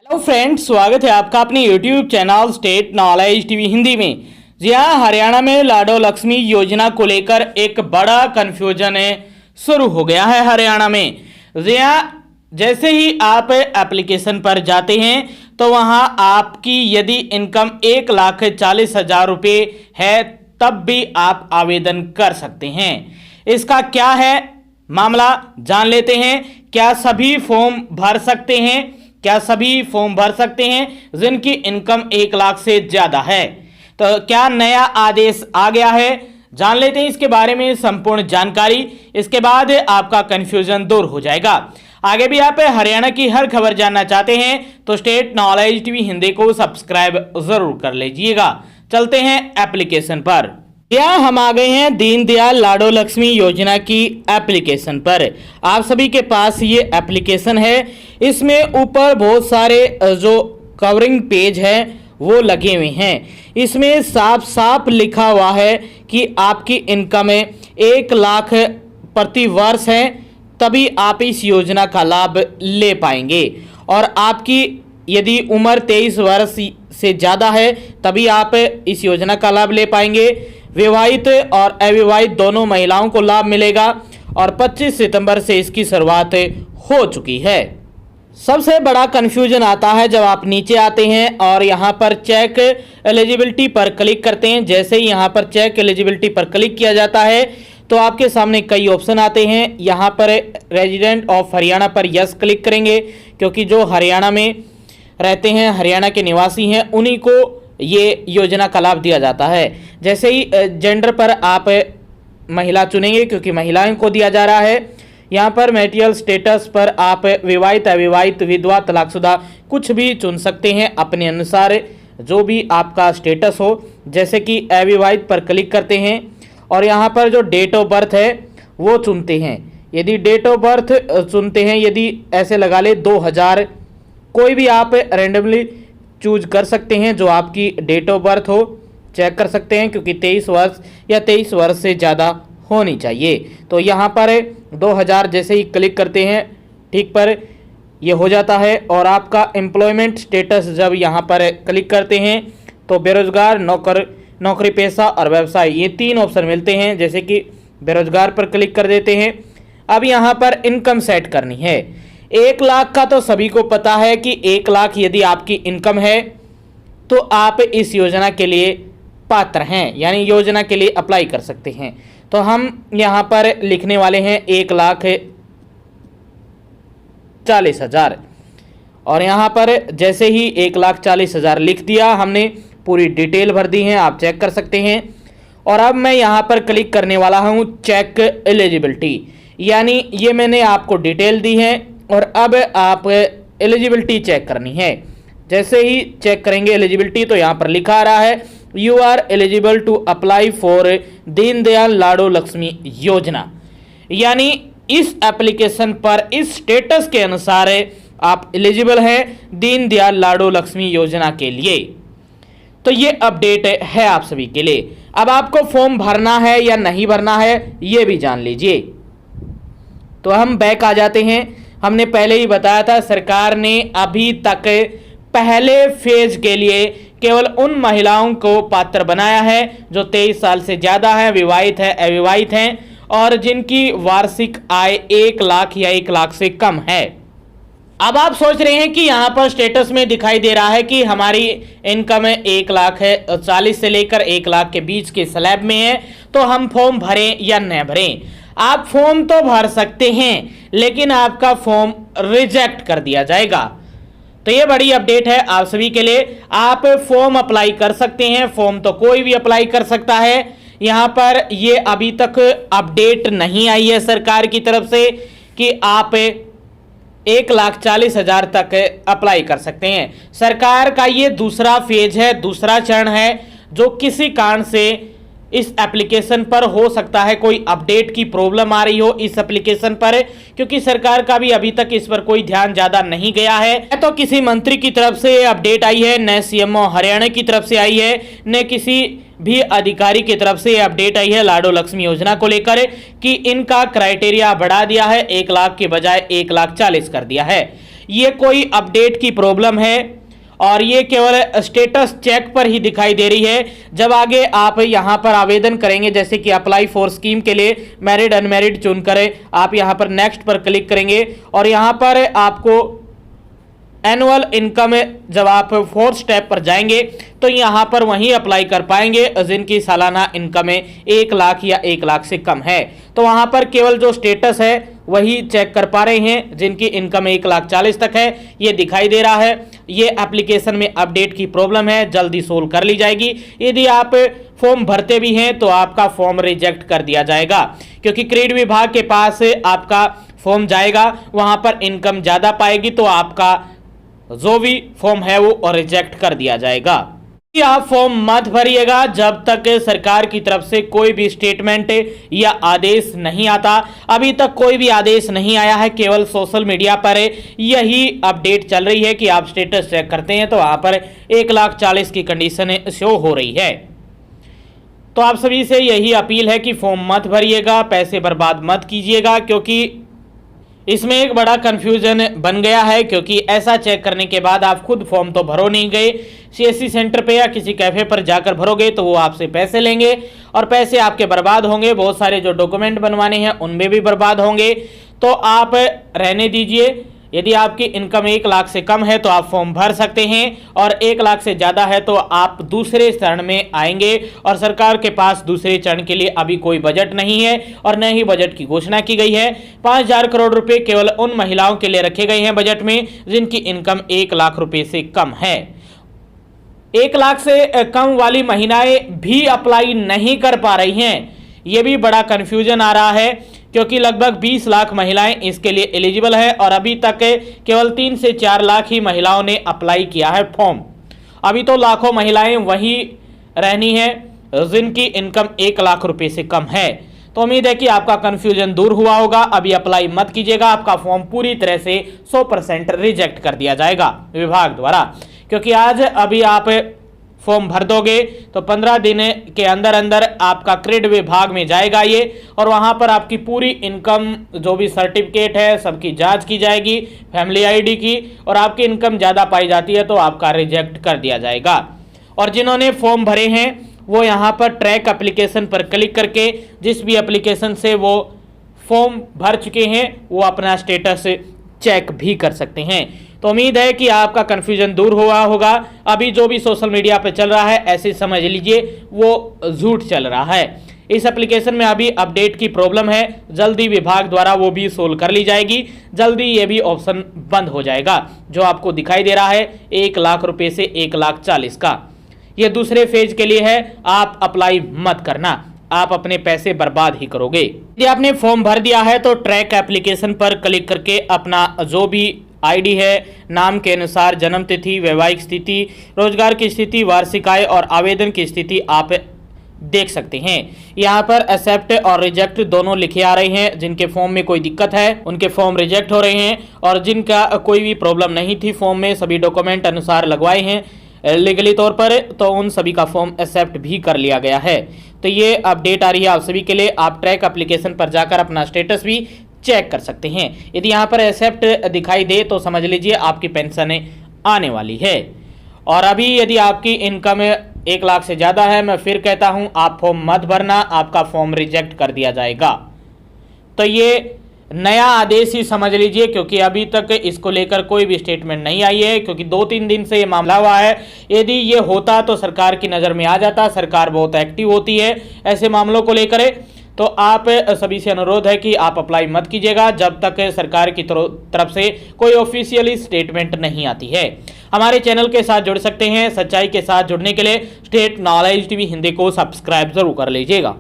Hello friends, स्वागत है आपका अपने YouTube channel state knowledge TV Hindi में। जी हाँ, हरियाणा में लाडो लक्ष्मी योजना को लेकर एक बड़ा कन्फ्यूजन शुरू हो गया है हरियाणा में। जी हाँ, जैसे ही आप एप्लीकेशन पर जाते हैं तो वहाँ आपकी यदि इनकम 1,40,000 रुपये है तब भी आप आवेदन कर सकते हैं। इसका क्या है मामला जान लेते हैं। क्या सभी फॉर्म भर सकते हैं? क्या सभी फॉर्म भर सकते हैं जिनकी इनकम 1 लाख से ज्यादा है? तो क्या नया आदेश आ गया है? जान लेते हैं इसके बारे में संपूर्ण जानकारी। इसके बाद आपका कंफ्यूजन दूर हो जाएगा। आगे भी आप हरियाणा की हर खबर जानना चाहते हैं तो स्टेट नॉलेज टीवी हिंदी को सब्सक्राइब जरूर कर लीजिएगा। चलते हैं एप्लीकेशन पर। यहाँ हम आ गए हैं दीनदयाल लाडो लक्ष्मी योजना की एप्लीकेशन पर। आप सभी के पास ये एप्लीकेशन है। इसमें ऊपर बहुत सारे जो कवरिंग पेज है वो लगे हुए हैं। इसमें साफ साफ लिखा हुआ है कि आपकी इनकम 1 लाख प्रति वर्ष है तभी आप इस योजना का लाभ ले पाएंगे। और आपकी यदि उम्र 23 वर्ष से ज़्यादा है तभी आप इस योजना का लाभ ले पाएंगे। विवाहित और अविवाहित दोनों महिलाओं को लाभ मिलेगा और 25 सितंबर से इसकी शुरुआत हो चुकी है। सबसे बड़ा कन्फ्यूजन आता है जब आप नीचे आते हैं और यहाँ पर चेक एलिजिबिलिटी पर क्लिक करते हैं। जैसे ही यहाँ पर चेक एलिजिबिलिटी पर क्लिक किया जाता है तो आपके सामने कई ऑप्शन आते हैं। यहाँ पर रेजिडेंट ऑफ हरियाणा पर यस क्लिक करेंगे क्योंकि जो हरियाणा में रहते हैं, हरियाणा के निवासी हैं, उन्हीं को ये योजना का लाभ दिया जाता है। जैसे ही जेंडर पर आप महिला चुनेंगे क्योंकि महिलाओं को दिया जा रहा है। यहाँ पर मैरिटल स्टेटस पर आप विवाहित, अविवाहित, विधवा, तलाकशुदा कुछ भी चुन सकते हैं अपने अनुसार, जो भी आपका स्टेटस हो। जैसे कि अविवाहित पर क्लिक करते हैं और यहाँ पर जो डेट ऑफ बर्थ है वो चुनते हैं। यदि डेट ऑफ बर्थ चुनते हैं, यदि ऐसे लगा ले 2000, कोई भी आप रेंडमली चूज कर सकते हैं जो आपकी डेट ऑफ बर्थ हो। चेक कर सकते हैं क्योंकि 23 वर्ष या 23 वर्ष से ज़्यादा होनी चाहिए। तो यहाँ पर 2000 जैसे ही क्लिक करते हैं ठीक पर ये हो जाता है। और आपका एम्प्लॉयमेंट स्टेटस जब यहाँ पर क्लिक करते हैं तो बेरोजगार, नौकरी पेशा और व्यवसाय, ये 3 ऑप्शन मिलते हैं। जैसे कि बेरोजगार पर क्लिक कर देते हैं। अब यहाँ पर इनकम सेट करनी है। 1 लाख का तो सभी को पता है कि 1 लाख यदि आपकी इनकम है तो आप इस योजना के लिए पात्र हैं, यानी योजना के लिए अप्लाई कर सकते हैं। तो हम यहाँ पर लिखने वाले हैं 1,40,000 और यहाँ पर जैसे ही 1,40,000 लिख दिया हमने, पूरी डिटेल भर दी है, आप चेक कर सकते हैं। और अब मैं यहाँ पर क्लिक करने वाला हूँ चेक एलिजिबिलिटी, यानी ये मैंने आपको डिटेल दी है और अब आप एलिजिबिलिटी चेक करनी है। जैसे ही चेक करेंगे एलिजिबिलिटी तो यहाँ पर लिखा आ रहा है you are eligible to apply for Deendayal Lado Lakshmi Yojana, यानी इस एप्लीकेशन पर इस स्टेटस के अनुसार आप एलिजिबल हैं दीनदयाल लाडो लक्ष्मी योजना के लिए। तो ये अपडेट है आप सभी के लिए। अब आपको फॉर्म भरना है या नहीं भरना है ये भी जान लीजिए। तो हम बैक आ जाते हैं। हमने पहले ही बताया था सरकार ने अभी तक पहले फेज के लिए केवल उन महिलाओं को पात्र बनाया है जो 23 साल से ज़्यादा है, विवाहित है, अविवाहित हैं और जिनकी वार्षिक आय 1 लाख या 1 लाख से कम है। अब आप सोच रहे हैं कि यहाँ पर स्टेटस में दिखाई दे रहा है कि हमारी इनकम 1 लाख है, 40 से लेकर 1 लाख के बीच के स्लैब में है, तो हम फॉर्म भरें या न भरें। आप फॉर्म तो भर सकते हैं लेकिन आपका फॉर्म रिजेक्ट कर दिया जाएगा। तो ये बड़ी अपडेट है आप सभी के लिए। आप फॉर्म अप्लाई कर सकते हैं। फॉर्म तो कोई भी अप्लाई कर सकता है। यहाँ पर ये अभी तक अपडेट नहीं आई है सरकार की तरफ से कि आप 1,40,000 तक अप्लाई कर सकते हैं। सरकार का ये दूसरा फेज है, दूसरा चरण है, जो किसी कारण से इस एप्लीकेशन पर हो सकता है कोई अपडेट की प्रॉब्लम आ रही हो इस एप्लीकेशन पर, क्योंकि सरकार का भी अभी तक इस पर कोई ध्यान ज्यादा नहीं गया है। न तो किसी मंत्री की तरफ से अपडेट आई है, न सीएमओ हरियाणा की तरफ से आई है, न किसी भी अधिकारी की तरफ से अपडेट आई है लाडो लक्ष्मी योजना को लेकर कि इनका क्राइटेरिया बढ़ा दिया है, 1 लाख के बजाय 1,40,000 कर दिया है। ये कोई अपडेट की प्रॉब्लम है और ये केवल स्टेटस चेक पर ही दिखाई दे रही है। जब आगे आप यहां पर आवेदन करेंगे, जैसे कि अप्लाई फॉर स्कीम के लिए मैरिड अनमैरिड चुन करें, आप यहां पर नेक्स्ट पर क्लिक करेंगे और यहां पर आपको एनुअल इनकम, जब आप फोर्थ स्टेप पर जाएंगे तो यहां पर वहीं अप्लाई कर पाएंगे जिनकी सालाना इनकम 1 लाख या 1 लाख से कम है। तो वहां पर केवल जो स्टेटस है वही चेक कर पा रहे हैं जिनकी इनकम 1,40,000 तक है, ये दिखाई दे रहा है। ये एप्लीकेशन में अपडेट की प्रॉब्लम है, जल्दी सोल्व कर ली जाएगी। यदि आप फॉर्म भरते भी हैं तो आपका फॉर्म रिजेक्ट कर दिया जाएगा, क्योंकि क्रेडिट विभाग के पास आपका फॉर्म जाएगा, वहां पर इनकम ज्यादा पाएगी तो आपका जो भी फॉर्म है वो रिजेक्ट कर दिया जाएगा। आप फॉर्म मत भरिएगा जब तक सरकार की तरफ से कोई भी स्टेटमेंट या आदेश नहीं आता। अभी तक कोई भी आदेश नहीं आया है, केवल सोशल मीडिया पर यही अपडेट चल रही है कि आप स्टेटस चेक करते हैं तो वहां पर 1,40,000 की कंडीशन शो हो रही है। तो आप सभी से यही अपील है कि फॉर्म मत भरिएगा, पैसे बर्बाद मत कीजिएगा, क्योंकि इसमें एक बड़ा कंफ्यूजन बन गया है। क्योंकि ऐसा चेक करने के बाद आप खुद फॉर्म तो भरो नहीं गए, सीएससी सेंटर पे या किसी कैफे पर जाकर भरोगे तो वो आपसे पैसे लेंगे और पैसे आपके बर्बाद होंगे। बहुत सारे जो डॉक्यूमेंट बनवाने हैं उनमें भी बर्बाद होंगे। तो आप रहने दीजिए। यदि आपकी इनकम 1 लाख से कम है तो आप फॉर्म भर सकते हैं और 1 लाख से ज़्यादा है तो आप दूसरे चरण में आएंगे। और सरकार के पास दूसरे चरण के लिए अभी कोई बजट नहीं है और न ही बजट की घोषणा की गई है। 5,000 करोड़ रुपए केवल उन महिलाओं के लिए रखे गए हैं बजट में जिनकी इनकम 1 लाख रुपए से कम है। 1 लाख से कम वाली महिलाएं भी अप्लाई नहीं कर पा रही हैं, ये भी बड़ा कंफ्यूजन आ रहा है, क्योंकि लगभग 20 लाख महिलाएं इसके लिए एलिजिबल है और अभी तक केवल 3 से 4 लाख ही महिलाओं ने अप्लाई किया है फॉर्म। अभी तो लाखों महिलाएं वही रहनी है जिनकी इनकम 1 लाख रुपए से कम है। तो उम्मीद है कि आपका कंफ्यूजन दूर हुआ होगा। अभी अप्लाई मत कीजिएगा, आपका फॉर्म पूरी तरह से 100% रिजेक्ट कर दिया जाएगा विभाग द्वारा, क्योंकि आज अभी आप फॉर्म भर दोगे तो 15 दिन के अंदर अंदर आपका क्रेडिट विभाग में जाएगा ये, और वहां पर आपकी पूरी इनकम जो भी सर्टिफिकेट है सबकी जांच की जाएगी, फैमिली आईडी की, और आपकी इनकम ज़्यादा पाई जाती है तो आपका रिजेक्ट कर दिया जाएगा। और जिन्होंने फॉर्म भरे हैं वो यहाँ पर ट्रैक एप्लीकेशन पर क्लिक करके जिस भी एप्लीकेशन से वो फॉर्म भर चुके हैं वो अपना स्टेटस चेक भी कर सकते हैं। तो उम्मीद है कि आपका कंफ्यूजन दूर हुआ होगा। अभी जो भी सोशल मीडिया पे चल रहा है ऐसे समझ लीजिए वो झूठ चल रहा है। इस एप्लीकेशन में अभी अपडेट की प्रॉब्लम है, जल्दी विभाग द्वारा वो भी सोल्व कर ली जाएगी। जल्दी ये भी ऑप्शन बंद हो जाएगा जो आपको दिखाई दे रहा है 1 लाख रुपए से 1,40,000 का। ये दूसरे फेज के लिए है, आप अप्लाई मत करना, आप अपने पैसे बर्बाद ही करोगे। यदि आपने फॉर्म भर दिया है तो ट्रैक एप्लीकेशन पर क्लिक करके अपना जो भी आईडी है, नाम के अनुसार जन्म तिथि, वैवाहिक स्थिति, रोजगार की स्थिति, वार्षिक आय और आवेदन की स्थिति आप देख सकते हैं। यहाँ पर एक्सेप्ट और रिजेक्ट दोनों लिखे आ रहे हैं। जिनके फॉर्म में कोई दिक्कत है उनके फॉर्म रिजेक्ट हो रहे हैं, और जिनका कोई भी प्रॉब्लम नहीं थी फॉर्म में, सभी डॉक्यूमेंट अनुसार लगवाए हैं लीगली तौर पर, तो उन सभी का फॉर्म एक्सेप्ट भी कर लिया गया है। तो ये अपडेट आ रही है आप सभी के लिए। आप ट्रैक एप्लीकेशन पर जाकर अपना स्टेटस भी चेक कर सकते हैं। यदि यहाँ पर एक्सेप्ट दिखाई दे तो समझ लीजिए आपकी पेंशन आने वाली है। और अभी यदि आपकी इनकम 1 लाख से ज़्यादा है, मैं फिर कहता हूँ आप फॉर्म मत भरना, आपका फॉर्म रिजेक्ट कर दिया जाएगा। तो ये नया आदेश ही समझ लीजिए, क्योंकि अभी तक इसको लेकर कोई भी स्टेटमेंट नहीं आई है, क्योंकि 2-3 दिन से ये मामला हुआ है। यदि ये होता तो सरकार की नज़र में आ जाता, सरकार बहुत एक्टिव होती है ऐसे मामलों को लेकर। तो आप सभी से अनुरोध है कि आप अप्लाई मत कीजिएगा जब तक सरकार की तरफ से कोई ऑफिशियली स्टेटमेंट नहीं आती है। हमारे चैनल के साथ जुड़ सकते हैं। सच्चाई के साथ जुड़ने के लिए स्टेट नॉलेज टीवी हिंदी को सब्सक्राइब जरूर कर लीजिएगा।